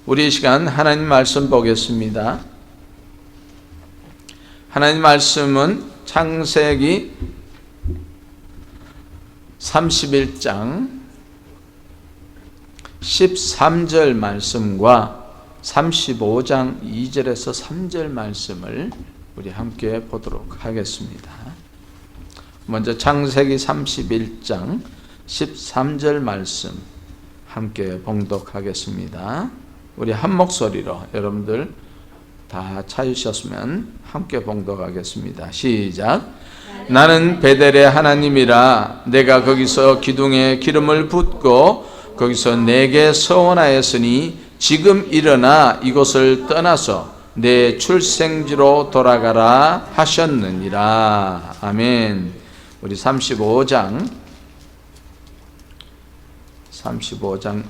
우리 이 시간 하나님 말씀 보겠습니다. 하나님 말씀은 창세기 31장 13절 말씀과 35장 2절에서 3절 말씀을 우리 함께 보도록 하겠습니다. 먼저 창세기 31장 13절 말씀 함께 봉독하겠습니다. 우리 한 목소리로 여러분들 다 찾으셨으면 함께 봉독하겠습니다. 시작. 나는 베델의 하나님이라. 내가 거기서 기둥에 기름을 붓고 거기서 내게 서원하였으니 지금 일어나 이곳을 떠나서 내 출생지로 돌아가라 하셨느니라. 아멘. 우리 35장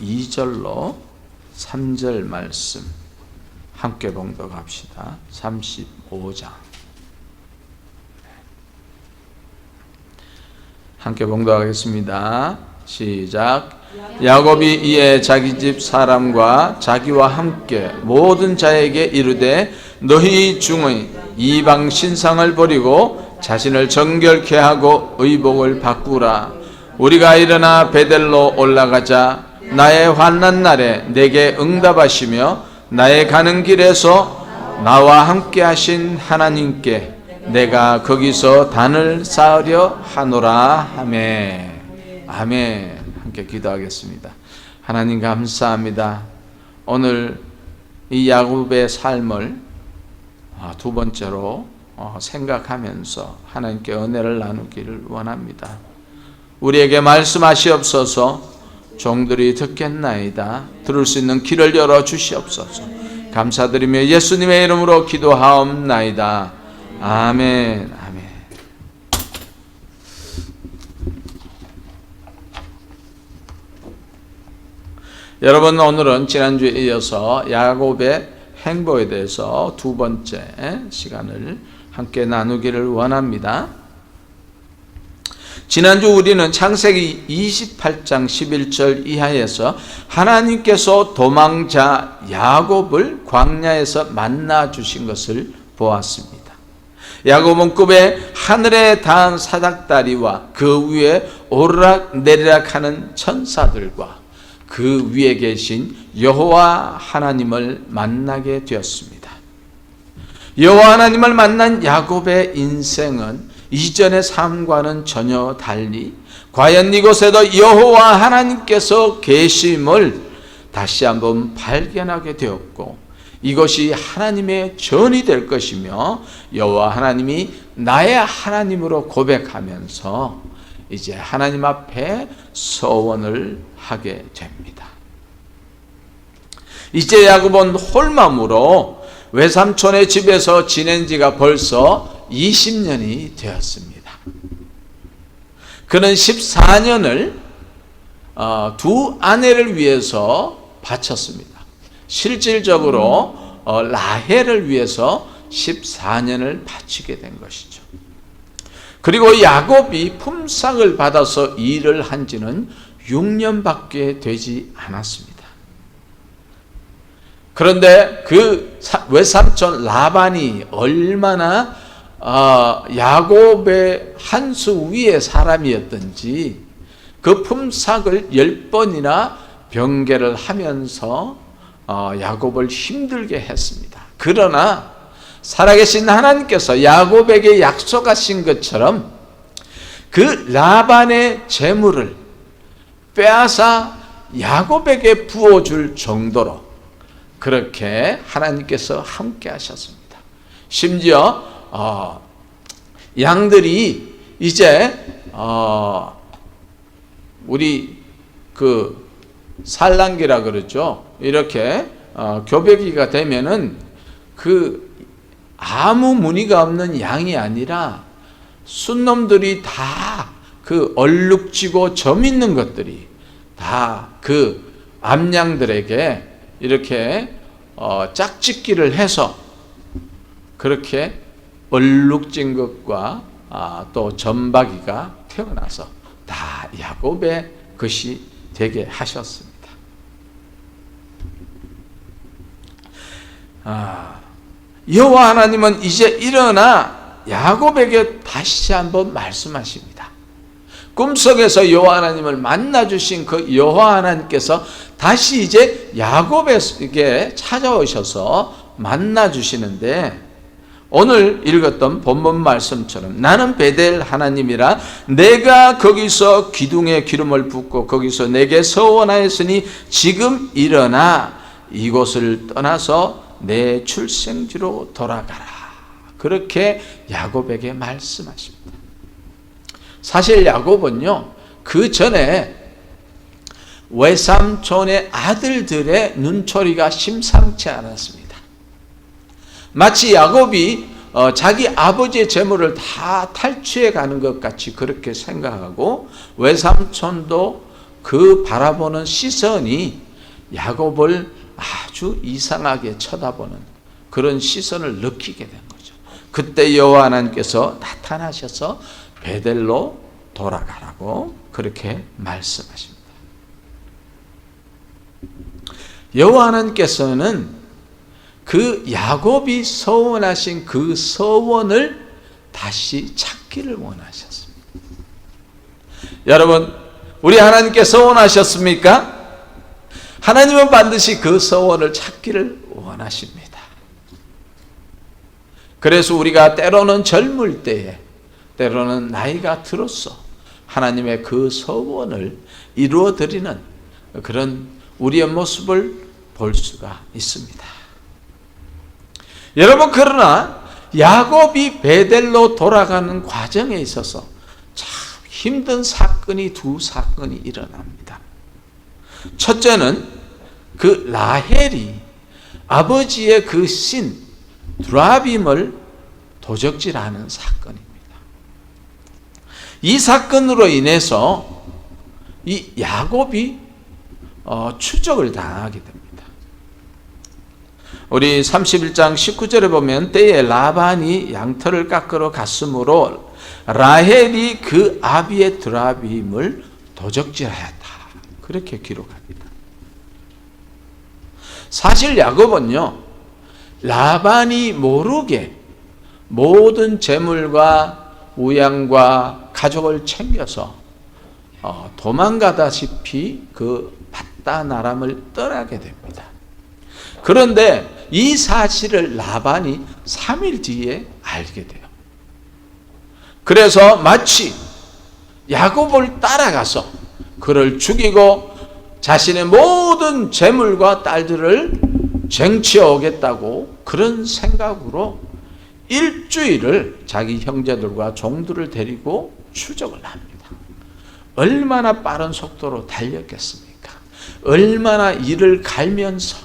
2절로 3절 말씀 함께 봉독합시다. 35장 함께 봉독하겠습니다. 시작. 야곱이 이에 자기 집 사람과 자기와 함께 모든 자에게 이르되 너희 중의 이방 신상을 버리고 자신을 정결케 하고 의복을 바꾸라. 우리가 일어나 베델로 올라가자. 나의 환난 날에 내게 응답하시며 나의 가는 길에서 나와 함께 하신 하나님께 내가 거기서 단을 쌓으려 하노라 하매. 아멘. 함께 기도하겠습니다. 하나님 감사합니다. 오늘 이 야곱의 삶을 두 번째로 생각하면서 하나님께 은혜를 나누기를 원합니다. 우리에게 말씀하시옵소서. 종들이 듣겠나이다. 들을 수 있는 길을 열어 주시옵소서. 감사드리며 예수님의 이름으로 기도하옵나이다. 아멘. 아멘. 여러분, 오늘은 지난주에 이어서 야곱의 행보에 대해서 두 번째 시간을 함께 나누기를 원합니다. 지난주 우리는 창세기 28장 11절 이하에서 하나님께서 도망자 야곱을 광야에서 만나 주신 것을 보았습니다. 야곱은 꿈에 하늘에 닿은 사닥다리와 그 위에 오르락 내리락 하는 천사들과 그 위에 계신 여호와 하나님을 만나게 되었습니다. 여호와 하나님을 만난 야곱의 인생은 이전의 삶과는 전혀 달리 과연 이곳에도 여호와 하나님께서 계심을 다시 한번 발견하게 되었고 이것이 하나님의 전이 될 것이며 여호와 하나님이 나의 하나님으로 고백하면서 이제 하나님 앞에 서원을 하게 됩니다. 이제 야곱은 홀맘으로 외삼촌의 집에서 지낸 지가 벌써 20년이 되었습니다. 그는 14년을 두 아내를 위해서 바쳤습니다. 실질적으로 라헬을 위해서 14년을 바치게 된 것이죠. 그리고 야곱이 품삯을 받아서 일을 한 지는 6년밖에 되지 않았습니다. 그런데 그 외삼촌 라반이 얼마나 야곱의 한 수 위의 사람이었던지 그 품삯을 10번이나 변개를 하면서 야곱을 힘들게 했습니다. 그러나 살아계신 하나님께서 야곱에게 약속하신 것처럼 그 라반의 재물을 빼앗아 야곱에게 부어줄 정도로 그렇게 하나님께서 함께 하셨습니다. 심지어 양들이 이제 우리 그 산란기라 그러죠. 이렇게 교배기가 되면은 그 아무 무늬가 없는 양이 아니라 순놈들이 다 그 얼룩지고 점 있는 것들이 다 그 암양들에게 이렇게 짝짓기를 해서 그렇게 얼룩진 것과 또 점박이가 태어나서 다 야곱의 것이 되게 하셨습니다. 여호와 하나님은 이제 일어나 야곱에게 다시 한번 말씀하십니다. 꿈속에서 여호와 하나님을 만나주신 그 여호와 하나님께서 다시 이제 야곱에게 찾아오셔서 만나주시는데, 오늘 읽었던 본문 말씀처럼 나는 베델 하나님이라 내가 거기서 기둥에 기름을 붓고 거기서 내게 서원하였으니 지금 일어나 이곳을 떠나서 내 출생지로 돌아가라. 그렇게 야곱에게 말씀하십니다. 사실 야곱은요, 그 전에 외삼촌의 아들들의 눈초리가 심상치 않았습니다. 마치 야곱이 자기 아버지의 재물을 다 탈취해 가는 것 같이 그렇게 생각하고, 외삼촌도 그 바라보는 시선이 야곱을 아주 이상하게 쳐다보는 그런 시선을 느끼게 된 거죠. 그때 여호와 하나님께서 나타나셔서 베델로 돌아가라고 그렇게 말씀하십니다. 여호와 하나님께서는 그 야곱이 서원하신 그 서원을 다시 찾기를 원하셨습니다. 여러분, 우리 하나님께 서원하셨습니까? 하나님은 반드시 그 서원을 찾기를 원하십니다. 그래서 우리가 때로는 젊을 때에, 때로는 나이가 들어서 하나님의 그 서원을 이루어드리는 그런 우리의 모습을 볼 수가 있습니다. 여러분, 그러나 야곱이 베델로 돌아가는 과정에 있어서 참 힘든 사건이 두 사건이 일어납니다. 첫째는 그 라헬이 아버지의 그 신 드라빔을 도적질하는 사건입니다. 이 사건으로 인해서 이 야곱이 추적을 당하게 됩니다. 우리 31장 19절에 보면 때에 라반이 양털을 깎으러 갔으므로 라헬이 그 아비의 드라빔을 도적질하였다. 그렇게 기록합니다. 사실 야곱은요, 라반이 모르게 모든 재물과 우양과 가족을 챙겨서 도망가다시피 그 밧다나람을 떠나게 됩니다. 그런데 이 사실을 라반이 3일 뒤에 알게 돼요. 그래서 마치 야곱을 따라가서 그를 죽이고 자신의 모든 재물과 딸들을 쟁취해 오겠다고 그런 생각으로 일주일을 자기 형제들과 종들을 데리고 추적을 합니다. 얼마나 빠른 속도로 달렸겠습니까? 얼마나 이를 갈면서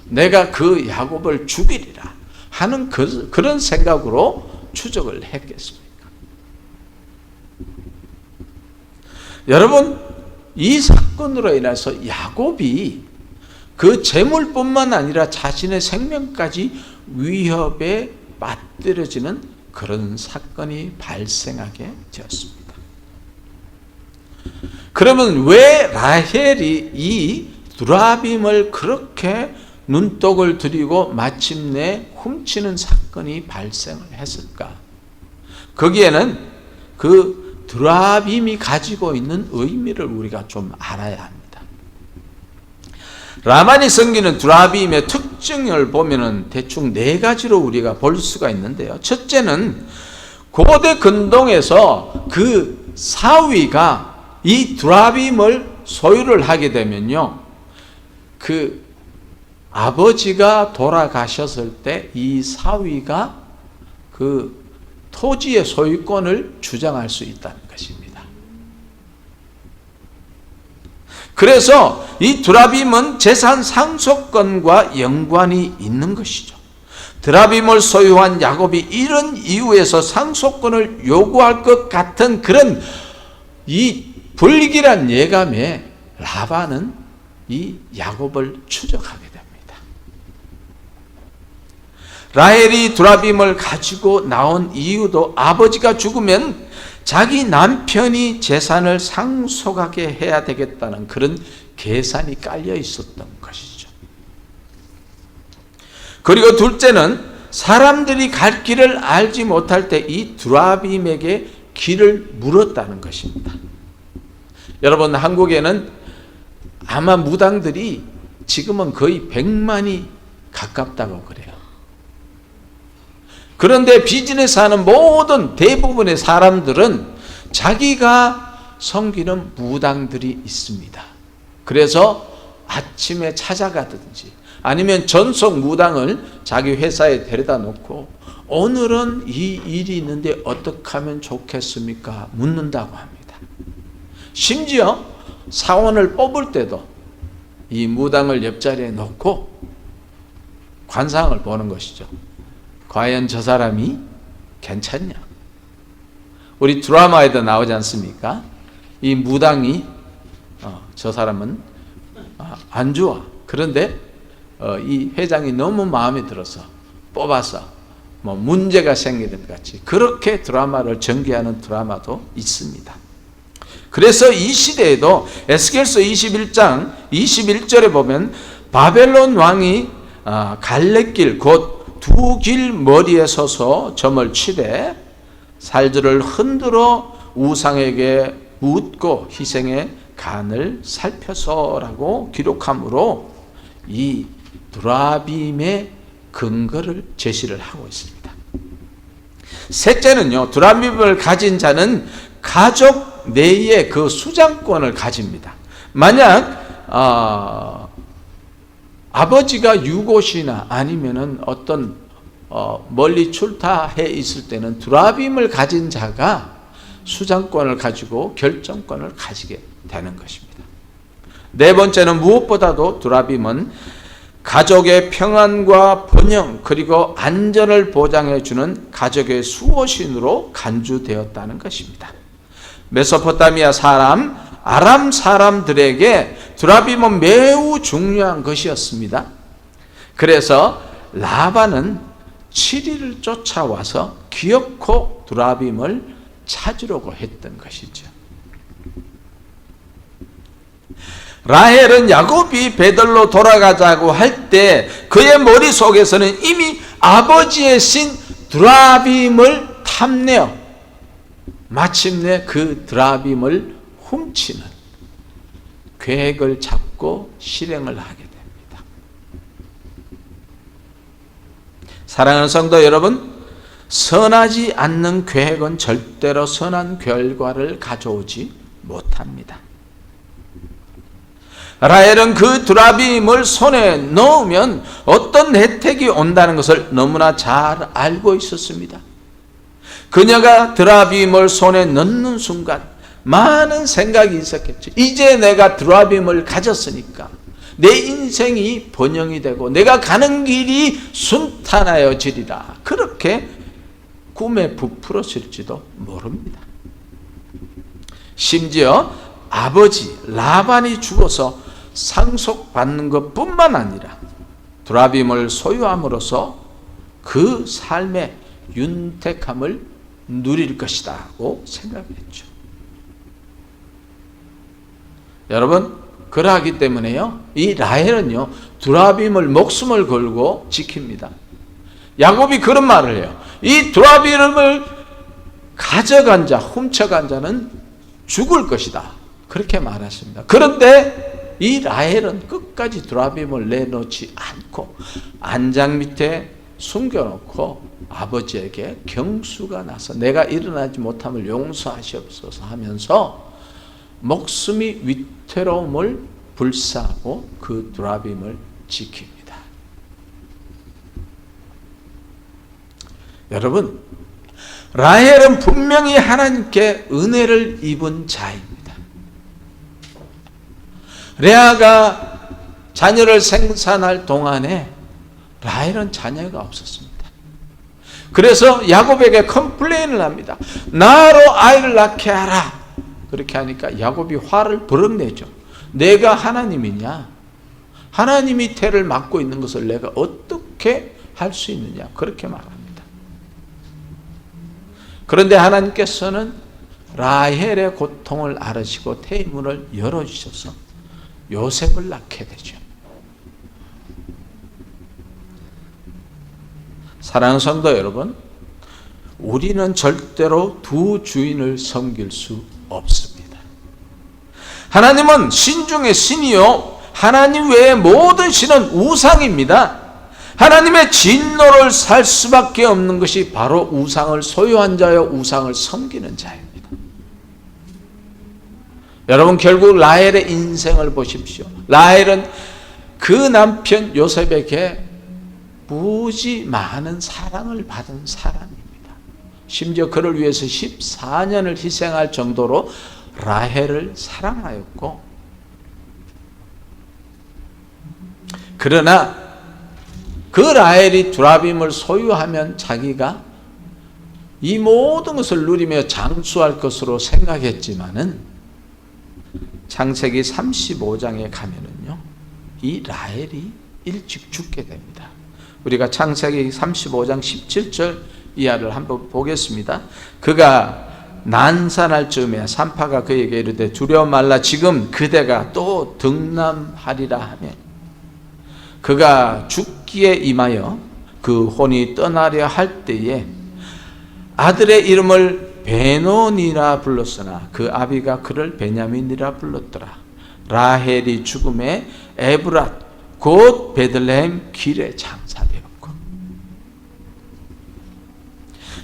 내가 그 야곱을 죽이리라 하는 그런 생각으로 추적을 했겠습니까? 여러분, 이 사건으로 인해서 야곱이 그 재물뿐만 아니라 자신의 생명까지 위협에 빠뜨려지는 그런 사건이 발생하게 되었습니다. 그러면 왜 라헬이 이 드라빔을 그렇게 눈독을 들이고 마침내 훔치는 사건이 발생을 했을까? 거기에는 그 드라빔이 가지고 있는 의미를 우리가 좀 알아야 합니다. 라만이 섬기는 드라빔의 특징을 보면은 대충 4가지로 우리가 볼 수가 있는데요. 첫째는 고대 근동에서 그 사위가 이 드라빔을 소유를 하게 되면요, 그 아버지가 돌아가셨을 때 이 사위가 그 토지의 소유권을 주장할 수 있다는 것입니다. 그래서 이 드라빔은 재산 상속권과 연관이 있는 것이죠. 드라빔을 소유한 야곱이 이런 이유에서 상속권을 요구할 것 같은 그런 이 불길한 예감에 라반은 이 야곱을 추적하게 됩니다. 라헬이 드라빔을 가지고 나온 이유도 아버지가 죽으면 자기 남편이 재산을 상속하게 해야 되겠다는 그런 계산이 깔려 있었던 것이죠. 그리고 둘째는 사람들이 갈 길을 알지 못할 때 이 두라빔에게 길을 물었다는 것입니다. 여러분, 한국에는 아마 무당들이 지금은 거의 100만이 가깝다고 그래요. 그런데 비즈니스 하는 모든 대부분의 사람들은 자기가 섬기는 무당들이 있습니다. 그래서 아침에 찾아가든지 아니면 전속 무당을 자기 회사에 데려다 놓고 오늘은 이 일이 있는데 어떻게 하면 좋겠습니까? 묻는다고 합니다. 심지어 사원을 뽑을 때도 이 무당을 옆자리에 놓고 관상을 보는 것이죠. 과연 저 사람이 괜찮냐? 우리 드라마에도 나오지 않습니까? 이 무당이 저 사람은 안 좋아. 그런데 이 회장이 너무 마음에 들어서 뽑아서 뭐 문제가 생기는 것 같이 그렇게 드라마를 전개하는 드라마도 있습니다. 그래서 이 시대에도 에스겔서 21장 21절에 보면 바벨론 왕이 갈래길 곧 두 길 머리에 서서 점을 치되 살들을 흔들어 우상에게 묻고 희생의 간을 살펴서라고 기록함으로 이 두라빔의 근거를 제시를 하고 있습니다. 셋째는요, 두라빔을 가진 자는 가족 내에 그 수장권을 가집니다. 만약 아버지가 유고시나 아니면은 어떤 멀리 출타해 있을 때는 두라빔을 가진 자가 수장권을 가지고 결정권을 가지게 되는 것입니다. 네 번째는 무엇보다도 두라빔은 가족의 평안과 번영 그리고 안전을 보장해 주는 가족의 수호신으로 간주되었다는 것입니다. 메소포타미아 사람, 아람 사람들에게 두라빔은 매우 중요한 것이었습니다. 그래서 라반은 7일을 쫓아와서 기어코 두라빔을 찾으려고 했던 것이죠. 라헬은 야곱이 베들로 돌아가자고 할 때 그의 머릿속에서는 이미 아버지의 신 두라빔을 탐내어 마침내 그 두라빔을 훔치는 계획을 잡고 실행을 하게 됩니다. 사랑하는 성도 여러분, 선하지 않는 계획은 절대로 선한 결과를 가져오지 못합니다. 라헬은 그 두라빔을 손에 넣으면 어떤 혜택이 온다는 것을 너무나 잘 알고 있었습니다. 그녀가 두라빔을 손에 넣는 순간 많은 생각이 있었겠죠. 이제 내가 두라빔을 가졌으니까 내 인생이 번영이 되고 내가 가는 길이 순탄하여지리라. 그렇게 꿈에 부풀었을지도 모릅니다. 심지어 아버지 라반이 죽어서 상속받는 것뿐만 아니라 두라빔을 소유함으로써 그 삶의 윤택함을 누릴 것이다고 생각했죠. 여러분, 그러하기 때문에요, 이 라헬은요 두라빔을 목숨을 걸고 지킵니다. 야곱이 그런 말을 해요. 이 두라빔을 가져간 자, 훔쳐간 자는 죽을 것이다. 그렇게 말했습니다. 그런데 이 라헬은 끝까지 두라빔을 내놓지 않고 안장 밑에 숨겨놓고 아버지에게 경수가 나서 내가 일어나지 못함을 용서하시옵소서 하면서 목숨이 위태로움을 불사하고 그 두라빔을 지킵니다. 여러분, 라헬은 분명히 하나님께 은혜를 입은 자입니다. 레아가 자녀를 생산할 동안에 라헬은 자녀가 없었습니다. 그래서 야곱에게 컴플레인을 합니다. 나로 아이를 낳게 하라. 그렇게 하니까 야곱이 화를 버럭 내죠. 내가 하나님이냐? 하나님이 태를 맡고 있는 것을 내가 어떻게 할 수 있느냐? 그렇게 말합니다. 그런데 하나님께서는 라헬의 고통을 알으시고 태의 문을 열어주셔서 요셉을 낳게 되죠. 사랑하는 성도 여러분, 우리는 절대로 두 주인을 섬길 수 없습니다. 하나님은 신 중의 신이요, 하나님 외의 모든 신은 우상입니다. 하나님의 진노를 살 수밖에 없는 것이 바로 우상을 소유한 자요, 우상을 섬기는 자입니다. 여러분, 결국 라헬의 인생을 보십시오. 라헬은 그 남편 요셉에게 무지 많은 사랑을 받은 사람입니다. 심지어 그를 위해서 14년을 희생할 정도로 라헬을 사랑하였고, 그러나 그 라헬이 두라빔을 소유하면 자기가 이 모든 것을 누리며 장수할 것으로 생각했지만은 창세기 35장에 가면은요, 이 라헬이 일찍 죽게 됩니다. 우리가 창세기 35장 17절 이하를 한번 보겠습니다. 그가 난산할 즈음에 산파가 그에게 이르되 두려워 말라, 지금 그대가 또 등남하리라 하며, 그가 죽기에 임하여 그 혼이 떠나려 할 때에 아들의 이름을 베논이라 불렀으나 그 아비가 그를 베냐민이라 불렀더라. 라헬이 죽음에 에브랏 곧 베들레헴 길에 장사되었고.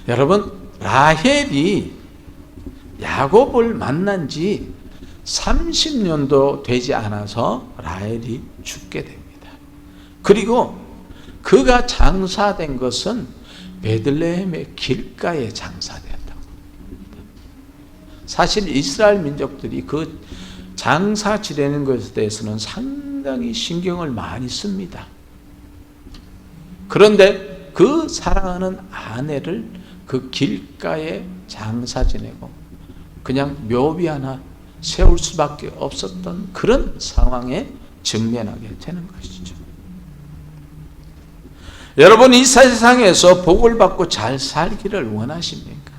여러분, 라헬이 야곱을 만난 지 30년도 되지 않아서 라헬이 죽게 됩니다. 그리고 그가 장사된 것은 베들레헴의 길가에 장사되었다고. 사실 이스라엘 민족들이 그 장사 지내는 것에 대해서는 상당히 신경을 많이 씁니다. 그런데 그 사랑하는 아내를 그 길가에 장사 지내고 그냥 묘비 하나 세울 수밖에 없었던 그런 상황에 직면하게 되는 것이죠. 여러분, 이 세상에서 복을 받고 잘 살기를 원하십니까?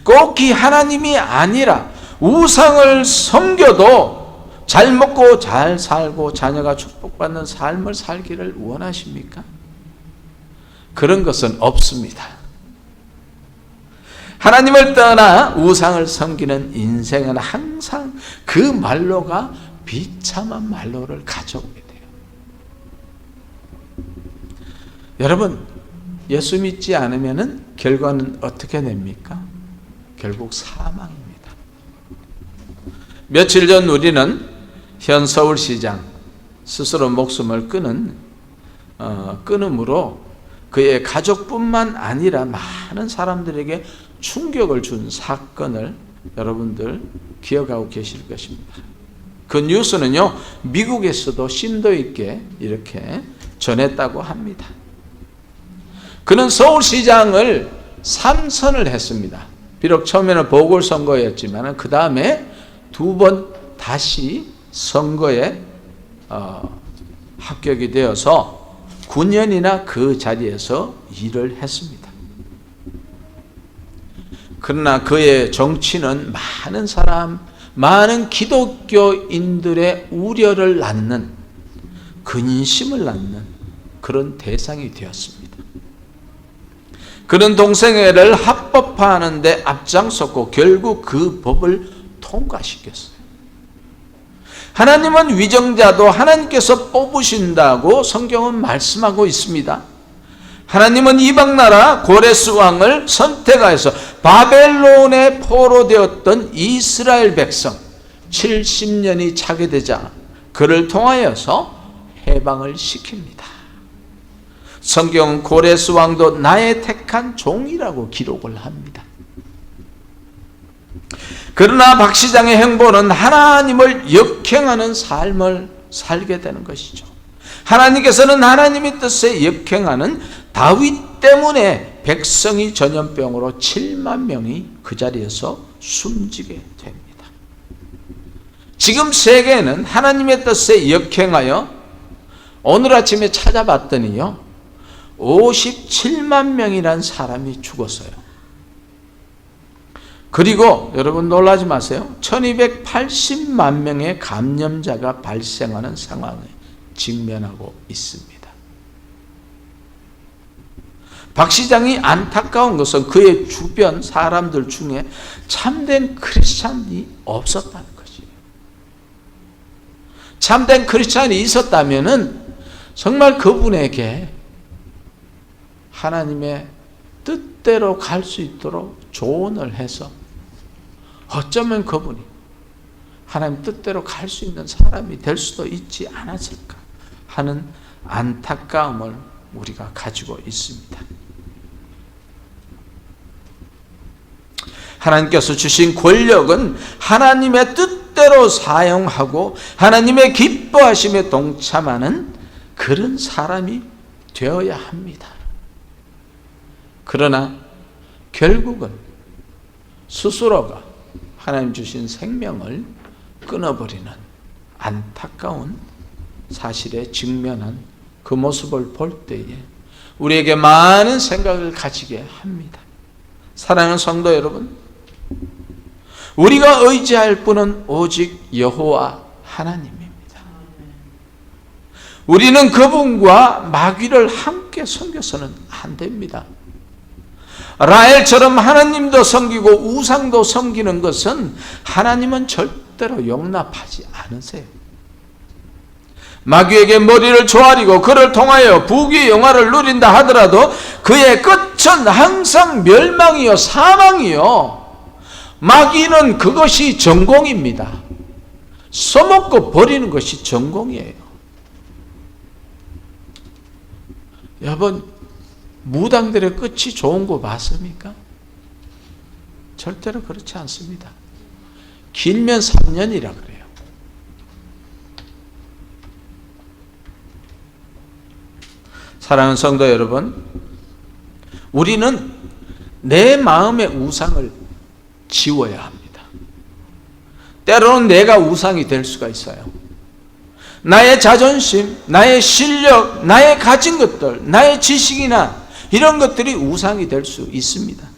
꼭 이 하나님이 아니라 우상을 섬겨도 잘 먹고 잘 살고 자녀가 축복받는 삶을 살기를 원하십니까? 그런 것은 없습니다. 하나님을 떠나 우상을 섬기는 인생은 항상 그 말로가 비참한 말로를 가져오게 돼요. 여러분, 예수 믿지 않으면 결과는 어떻게 됩니까? 결국 사망입니다. 며칠 전 우리는 현 서울시장 스스로 목숨을 끊음으로 그의 가족뿐만 아니라 많은 사람들에게 충격을 준 사건을 여러분들 기억하고 계실 것입니다. 그 뉴스는요, 미국에서도 심도 있게 이렇게 전했다고 합니다. 그는 서울시장을 3선을 했습니다. 비록 처음에는 보궐선거였지만 그 다음에 2번 다시 선거에 합격이 되어서 9년이나 그 자리에서 일을 했습니다. 그러나 그의 정치는 많은 기독교인들의 우려를 낳는, 근심을 낳는 그런 대상이 되었습니다. 그는 동성애를 합법화하는 데 앞장섰고 결국 그 법을 통과시켰어요. 하나님은 위정자도 하나님께서 뽑으신다고 성경은 말씀하고 있습니다. 하나님은 이방나라 고레스 왕을 선택하여서 바벨론에 포로되었던 이스라엘 백성 70년이 차게 되자 그를 통하여서 해방을 시킵니다. 성경은 고레스 왕도 나의 택한 종이라고 기록을 합니다. 그러나 박 시장의 행보는 하나님을 역행하는 삶을 살게 되는 것이죠. 하나님께서는 하나님의 뜻에 역행하는 다윗 때문에 백성이 전염병으로 7만 명이 그 자리에서 숨지게 됩니다. 지금 세계는 하나님의 뜻에 역행하여 오늘 아침에 찾아봤더니요, 57만 명이라는 사람이 죽었어요. 그리고 여러분 놀라지 마세요. 1280만 명의 감염자가 발생하는 상황에 직면하고 있습니다. 박 시장이 안타까운 것은 그의 주변 사람들 중에 참된 크리스찬이 없었다는 것이에요. 참된 크리스찬이 있었다면은 정말 그분에게 하나님의 뜻대로 갈 수 있도록 조언을 해서 어쩌면 그분이 하나님 뜻대로 갈 수 있는 사람이 될 수도 있지 않았을까 하는 안타까움을 우리가 가지고 있습니다. 하나님께서 주신 권력은 하나님의 뜻대로 사용하고 하나님의 기뻐하심에 동참하는 그런 사람이 되어야 합니다. 그러나 결국은 스스로가 하나님 주신 생명을 끊어버리는 안타까운 사실에 직면한 그 모습을 볼 때에 우리에게 많은 생각을 가지게 합니다. 사랑하는 성도 여러분, 우리가 의지할 분은 오직 여호와 하나님입니다. 우리는 그분과 마귀를 함께 섬겨서는 안 됩니다. 라헬처럼 하나님도 섬기고 우상도 섬기는 것은 하나님은 절대로 용납하지 않으세요. 마귀에게 머리를 조아리고 그를 통하여 부귀의 영화를 누린다 하더라도 그의 끝은 항상 멸망이요 사망이요. 마귀는 그것이 전공입니다. 써먹고 버리는 것이 전공이에요. 여러분, 무당들의 끝이 좋은 거 맞습니까? 절대로 그렇지 않습니다. 길면 3년이라 그래요. 사랑하는 성도 여러분, 우리는 내 마음의 우상을 지워야 합니다. 때로는 내가 우상이 될 수가 있어요. 나의 자존심, 나의 실력, 나의 가진 것들, 나의 지식이나 이런 것들이 우상이 될 수 있습니다.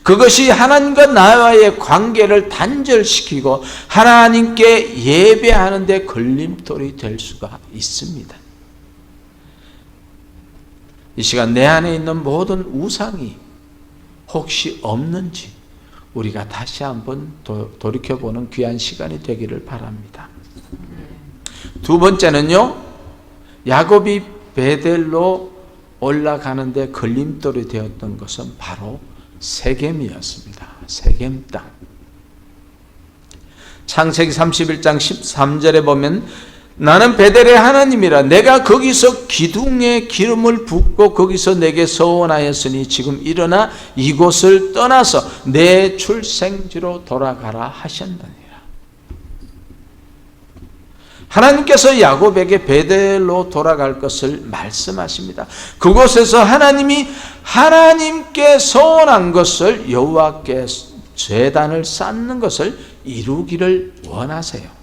그것이 하나님과 나와의 관계를 단절시키고 하나님께 예배하는 데 걸림돌이 될 수가 있습니다. 이 시간 내 안에 있는 모든 우상이 혹시 없는지 우리가 다시 한번 돌이켜보는 귀한 시간이 되기를 바랍니다. 두 번째는요, 야곱이 베델로 올라가는데 걸림돌이 되었던 것은 바로 세겜이었습니다. 세겜 땅. 창세기 31장 13절에 보면 나는 베델의 하나님이라 내가 거기서 기둥에 기름을 붓고 거기서 내게 서원하였으니 지금 일어나 이곳을 떠나서 내 출생지로 돌아가라 하셨느니라. 하나님께서 야곱에게 베델로 돌아갈 것을 말씀하십니다. 그곳에서 하나님이 하나님께 서원한 것을 여호와께 제단을 쌓는 것을 이루기를 원하세요.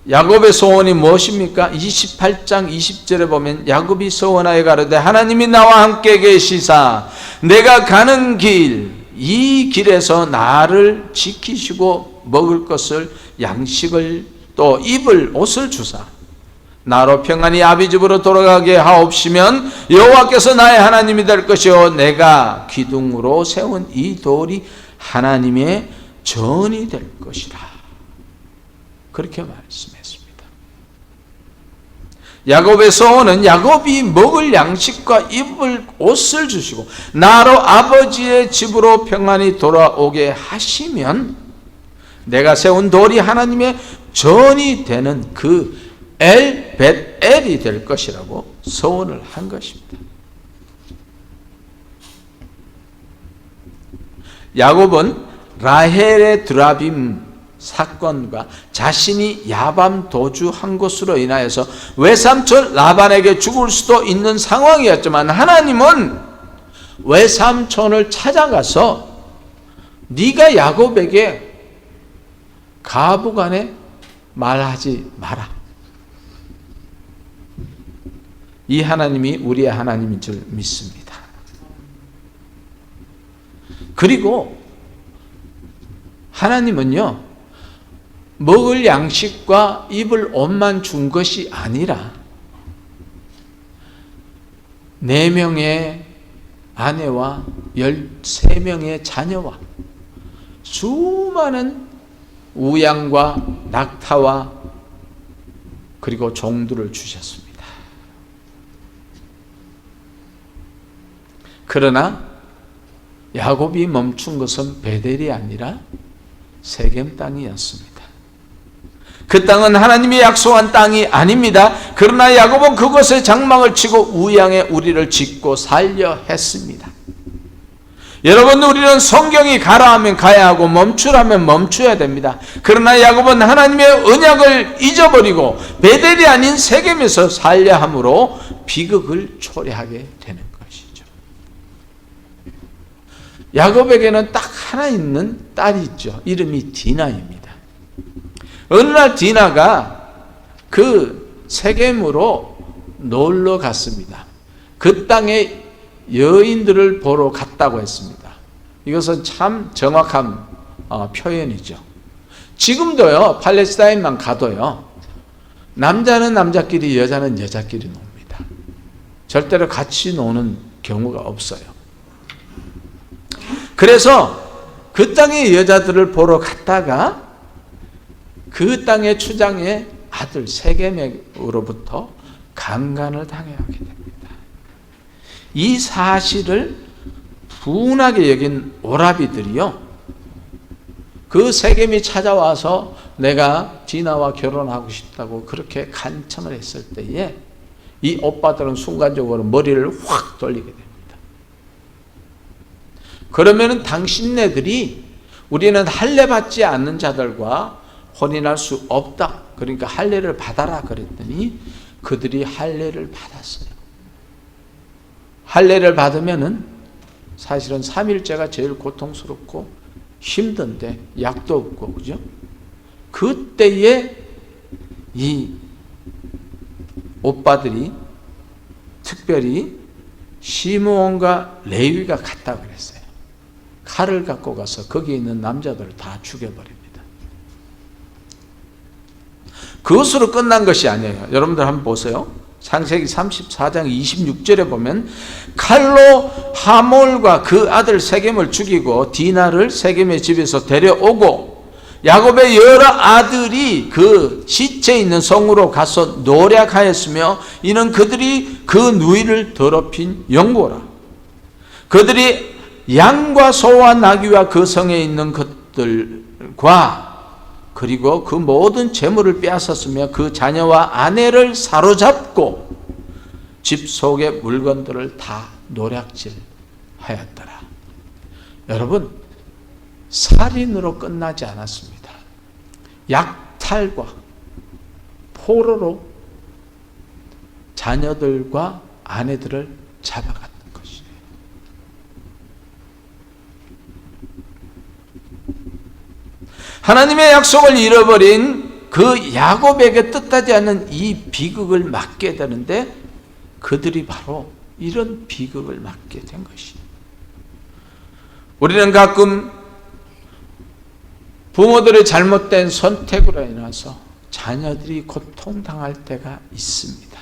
야곱의 소원이 무엇입니까? 28장 20절에 보면 야곱이 소원하여 가로되 하나님이 나와 함께 계시사 내가 가는 길 이 길에서 나를 지키시고 먹을 것을 양식을 또 입을 옷을 주사 나로 평안히 아비 집으로 돌아가게 하옵시면 여호와께서 나의 하나님이 될 것이요 내가 기둥으로 세운 이 돌이 하나님의 전이 될 것이라. 그렇게 말씀했습니다. 야곱의 소원은 야곱이 먹을 양식과 입을 옷을 주시고 나로 아버지의 집으로 평안히 돌아오게 하시면 내가 세운 돌이 하나님의 전이 되는 그 엘벳엘이 될 것이라고 소원을 한 것입니다. 야곱은 라헬의 드라빔 사건과 자신이 야밤 도주한 것으로 인하여서 외삼촌 라반에게 죽을 수도 있는 상황이었지만 하나님은 외삼촌을 찾아가서 네가 야곱에게 가부간에 말하지 마라. 이 하나님이 우리의 하나님인 줄 믿습니다. 그리고 하나님은요, 먹을 양식과 입을 옷만 준 것이 아니라 4명의 아내와 13명의 자녀와 수많은 우양과 낙타와 그리고 종들을 주셨습니다. 그러나 야곱이 멈춘 것은 베델이 아니라 세겜 땅이었습니다. 그 땅은 하나님이 약속한 땅이 아닙니다. 그러나 야곱은 그곳에 장막을 치고 우양의 우리를 짓고 살려 했습니다. 여러분, 우리는 성경이 가라 하면 가야 하고 멈추라면 멈춰야 됩니다. 그러나 야곱은 하나님의 언약을 잊어버리고 베델이 아닌 세겜에서 살려 함으로 비극을 초래하게 되는 것이죠. 야곱에게는 딱 하나 있는 딸이 있죠. 이름이 디나입니다. 어느 날 디나가 그 세겜으로 놀러 갔습니다. 그 땅에 여인들을 보러 갔다고 했습니다. 이것은 참 정확한 표현이죠. 지금도요, 팔레스타인만 가도요, 남자는 남자끼리, 여자는 여자끼리 놉니다. 절대로 같이 노는 경우가 없어요. 그래서 그 땅의 여자들을 보러 갔다가 그 땅의 추장의 아들 세겜으로부터 강간을 당하게 됩니다. 이 사실을 분하게 여긴 오라비들이요, 그 세겜이 찾아와서 내가 디나와 결혼하고 싶다고 그렇게 간청을 했을 때에 이 오빠들은 순간적으로 머리를 확 돌리게 됩니다. 그러면은 당신네들이 우리는 할례 받지 않는 자들과 혼인할 수 없다, 그러니까 할례를 받아라 그랬더니 그들이 할례를 받았어요. 할례를 받으면은 사실은 3일째가 제일 고통스럽고 힘든데 약도 없고, 그죠? 그때에 이 오빠들이 특별히 시므온과 레위가 갔다 그랬어요. 칼을 갖고 가서 거기 있는 남자들을 다 죽여버립니다. 그것으로 끝난 것이 아니에요. 여러분들 한번 보세요. 창세기 34장 26절에 보면 칼로 하몰과 그 아들 세겜을 죽이고 디나를 세겜의 집에서 데려오고 야곱의 여러 아들이 그 시체 있는 성으로 가서 노략하였으며 이는 그들이 그 누이를 더럽힌 영고라. 그들이 양과 소와 나귀와 그 성에 있는 것들과 그리고 그 모든 재물을 빼앗았으며 그 자녀와 아내를 사로잡고 집 속의 물건들을 다 노략질하였더라. 여러분, 살인으로 끝나지 않았습니다. 약탈과 포로로 자녀들과 아내들을 잡아갔던 것이에요. 하나님의 약속을 잃어버린 그 야곱에게 뜻하지 않는 이 비극을 맞게 되는데 그들이 바로 이런 비극을 맞게 된 것이에요. 우리는 가끔 부모들의 잘못된 선택으로 인해서 자녀들이 고통당할 때가 있습니다.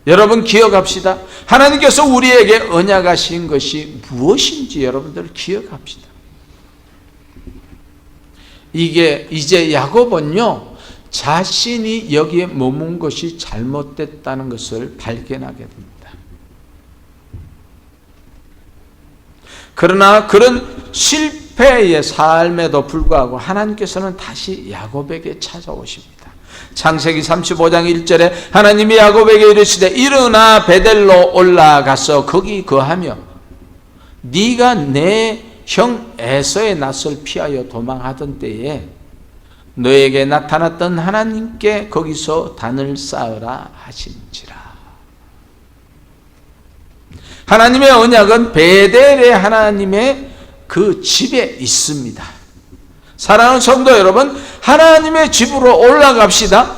여러분 기억합시다. 하나님께서 우리에게 언약하신 것이 무엇인지 여러분들 기억합시다. 이제 야곱은요, 자신이 여기에 머문 것이 잘못됐다는 것을 발견하게 됩니다. 그러나 그런 실패의 삶에도 불구하고 하나님께서는 다시 야곱에게 찾아오십니다. 창세기 35장 1절에 하나님이 야곱에게 이르시되 일어나 베델로 올라가서 거기 거하며 네가 내 형 에서의 낯을 피하여 도망하던 때에 너에게 나타났던 하나님께 거기서 단을 쌓으라 하신지라. 하나님의 언약은 베델의 하나님의 그 집에 있습니다. 사랑하는 성도 여러분, 하나님의 집으로 올라갑시다.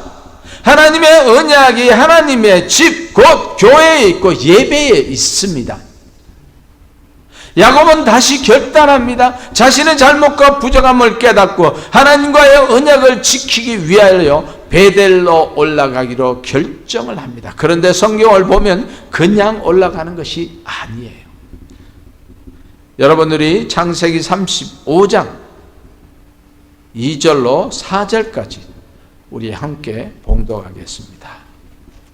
하나님의 언약이 하나님의 집, 곧 교회에 있고 예배에 있습니다. 야곱은 다시 결단합니다. 자신의 잘못과 부족함을 깨닫고 하나님과의 언약을 지키기 위하여 베델로 올라가기로 결정을 합니다. 그런데 성경을 보면 그냥 올라가는 것이 아니에요. 여러분들이 창세기 35장 2절로 4절까지 우리 함께 봉독하겠습니다.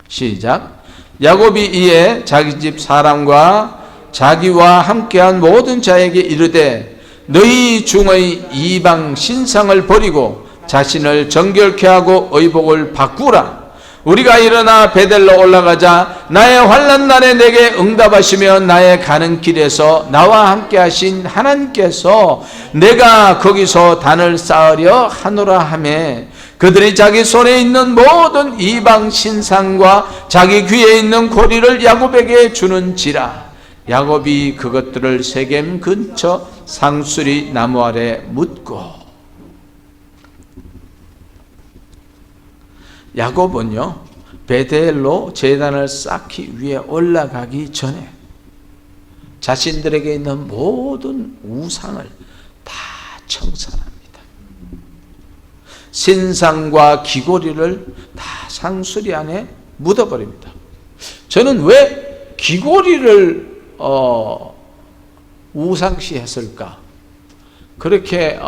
시작. 야곱이 이에 자기 집 사람과 자기와 함께한 모든 자에게 이르되 너희 중의 이방 신상을 버리고 자신을 정결케 하고 의복을 바꾸라. 우리가 일어나 베델로 올라가자. 나의 환난 날에 내게 응답하시며 나의 가는 길에서 나와 함께 하신 하나님께서 내가 거기서 단을 쌓으려 하노라 하매 그들이 자기 손에 있는 모든 이방 신상과 자기 귀에 있는 고리를 야곱에게 주는지라. 야곱이 그것들을 세겜 근처 상수리 나무 아래 묻고. 야곱은요, 베델로 제단을 쌓기 위해 올라가기 전에 자신들에게 있는 모든 우상을 다 청산합니다. 신상과 귀고리를 다 상수리 안에 묻어버립니다. 저는 왜 귀고리를 우상시했을까? 그렇게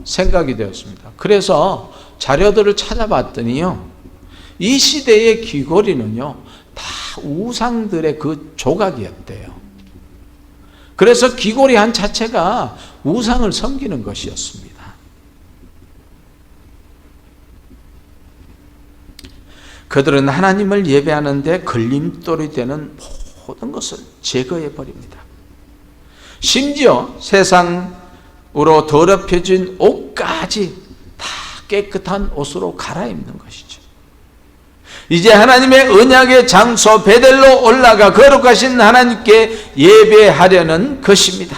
생각이 되었습니다. 그래서 자료들을 찾아봤더니요, 이 시대의 귀고리는요 다 우상들의 그 조각이었대요. 그래서 귀고리 한 자체가 우상을 섬기는 것이었습니다. 그들은 하나님을 예배하는데 걸림돌이 되는 모든 것을 제거해 버립니다. 심지어 세상으로 더럽혀진 옷까지 다 깨끗한 옷으로 갈아입는 것이죠. 이제 하나님의 언약의 장소 베델로 올라가 거룩하신 하나님께 예배하려는 것입니다.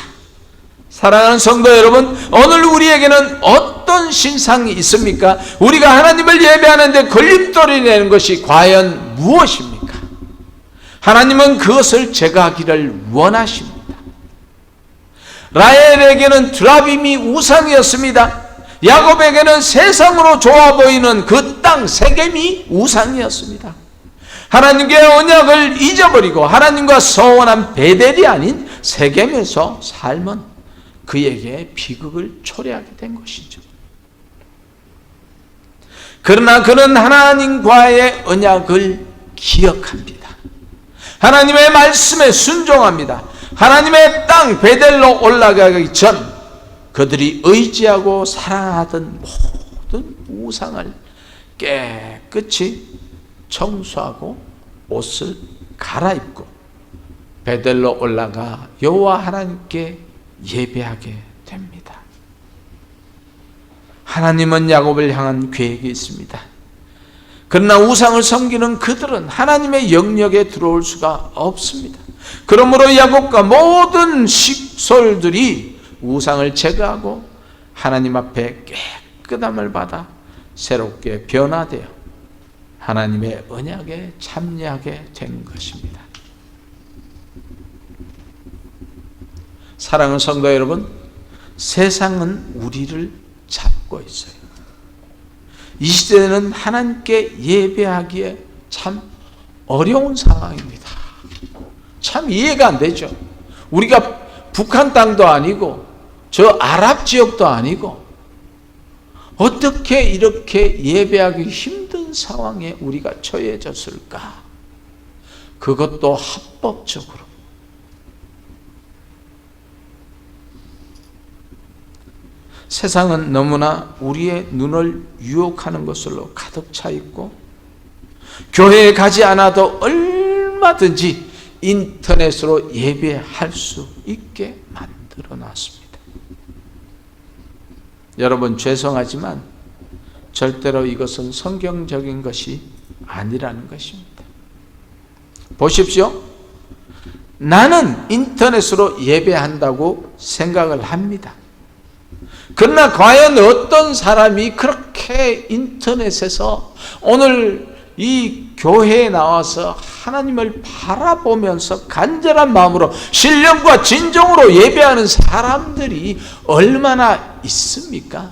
사랑하는 성도 여러분, 오늘 우리에게는 어떤 신상이 있습니까? 우리가 하나님을 예배하는데 걸림돌이 되는 것이 과연 무엇입니까? 하나님은 그것을 제거하기를 원하십니다. 라헬에게는 드라빔이 우상이었습니다. 야곱에게는 세상으로 좋아 보이는 그 땅 세겜이 우상이었습니다. 하나님의 언약을 잊어버리고 하나님과 서원한 베델이 아닌 세겜에서 삶은 그에게 비극을 초래하게 된 것이죠. 그러나 그는 하나님과의 언약을 기억합니다. 하나님의 말씀에 순종합니다. 하나님의 땅 베델로 올라가기 전 그들이 의지하고 사랑하던 모든 우상을 깨끗이 청소하고 옷을 갈아입고 베델로 올라가 여호와 하나님께 예배하게 됩니다. 하나님은 야곱을 향한 계획이 있습니다. 그러나 우상을 섬기는 그들은 하나님의 영역에 들어올 수가 없습니다. 그러므로 야곱과 모든 식솔들이 우상을 제거하고 하나님 앞에 깨끗함을 받아 새롭게 변화되어 하나님의 언약에 참여하게 된 것입니다. 사랑하는 성도 여러분, 세상은 우리를 잡고 있어요. 이 시대는 하나님께 예배하기에 참 어려운 상황입니다. 참 이해가 안 되죠. 우리가 북한 땅도 아니고 저 아랍 지역도 아니고 어떻게 이렇게 예배하기 힘든 상황에 우리가 처해졌을까? 그것도 합법적으로. 세상은 너무나 우리의 눈을 유혹하는 것으로 가득 차 있고 교회에 가지 않아도 얼마든지 인터넷으로 예배할 수 있게 만들어 놨습니다. 여러분, 죄송하지만 절대로 이것은 성경적인 것이 아니라는 것입니다. 보십시오. 나는 인터넷으로 예배한다고 생각을 합니다. 그러나 과연 어떤 사람이 그렇게 인터넷에서 오늘 이 교회에 나와서 하나님을 바라보면서 간절한 마음으로 신령과 진정으로 예배하는 사람들이 얼마나 있습니까?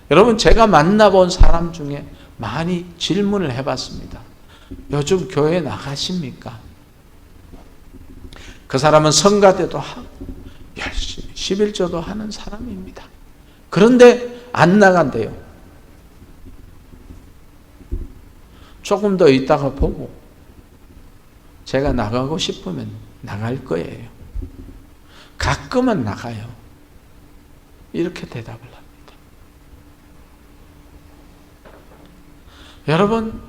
여러분, 제가 만나본 사람 중에 많이 질문을 해봤습니다. 요즘 교회 나가십니까? 그 사람은 성가대도 하고 열심히 11조도 하는 사람입니다. 그런데 안 나간대요. 조금 더 있다가 보고 제가 나가고 싶으면 나갈 거예요. 가끔은 나가요. 이렇게 대답을 합니다. 여러분,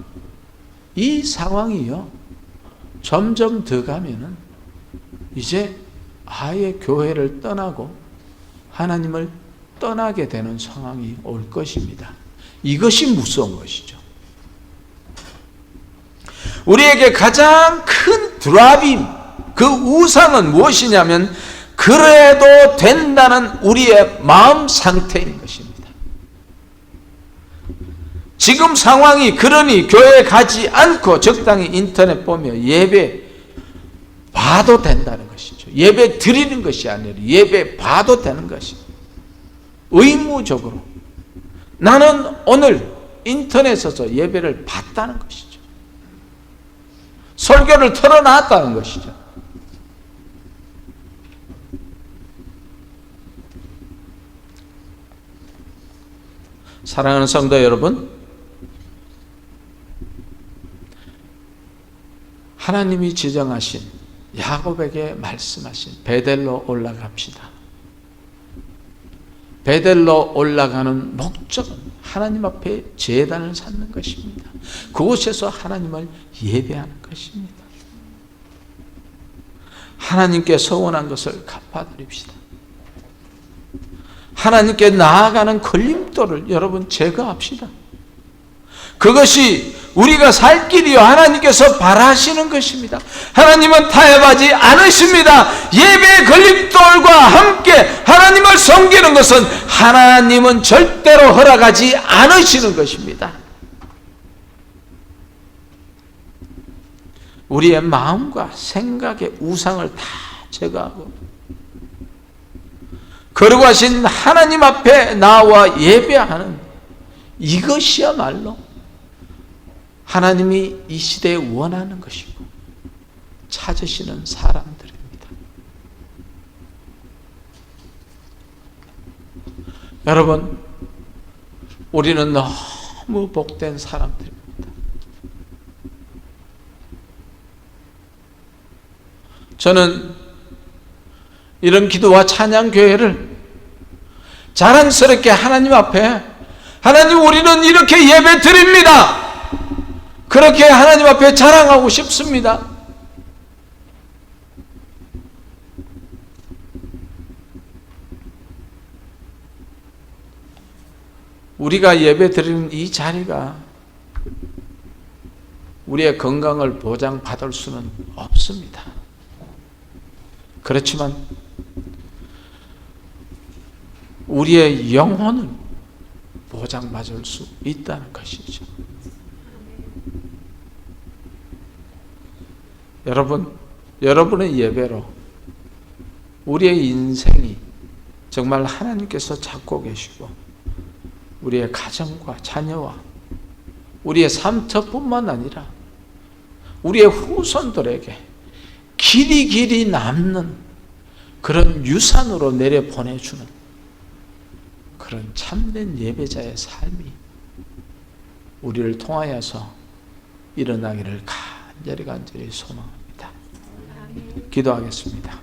이 상황이요, 점점 더 가면은 이제 아예 교회를 떠나고 하나님을 떠나게 되는 상황이 올 것입니다. 이것이 무서운 것이죠. 우리에게 가장 큰 드라빔, 그 우상은 무엇이냐면 그래도 된다는 우리의 마음 상태인 것입니다. 지금 상황이 그러니 교회에 가지 않고 적당히 인터넷 보며 예배 봐도 된다는 것이죠. 예배 드리는 것이 아니라 예배 봐도 되는 것이죠. 의무적으로 나는 오늘 인터넷에서 예배를 봤다는 것이죠. 설교를 틀어놨다는 것이죠. 사랑하는 성도 여러분, 하나님이 지정하신, 야곱에게 말씀하신 베델로 올라갑시다. 베델로 올라가는 목적은 하나님 앞에 제단을 쌓는 것입니다. 그곳에서 하나님을 예배하는 것입니다. 하나님께 서원한 것을 갚아드립시다. 하나님께 나아가는 걸림돌을 여러분 제거합시다. 그것이 우리가 살 길이요, 하나님께서 바라시는 것입니다. 하나님은 타협하지 않으십니다. 예배의 걸림돌과 함께 하나님을 섬기는 것은 하나님은 절대로 허락하지 않으시는 것입니다. 우리의 마음과 생각의 우상을 다 제거하고 거룩하신 하나님 앞에 나와 예배하는, 이것이야말로 하나님이 이 시대에 원하는 것이고 찾으시는 사람들입니다. 여러분, 우리는 너무 복된 사람들입니다. 저는 이런 기도와 찬양 교회를 자랑스럽게 하나님 앞에, 하나님 우리는 이렇게 예배 드립니다, 그렇게 하나님 앞에 자랑하고 싶습니다. 우리가 예배 드리는 이 자리가 우리의 건강을 보장받을 수는 없습니다. 그렇지만 우리의 영혼을 보장받을 수 있다는 것이죠. 여러분, 여러분의 예배로 우리의 인생이 정말 하나님께서 잡고 계시고 우리의 가정과 자녀와 우리의 삶터뿐만 아니라 우리의 후손들에게 길이 남는 그런 유산으로 내려보내주는 그런 참된 예배자의 삶이 우리를 통하여서 일어나기를 간절히 소망합니다. 기도하겠습니다.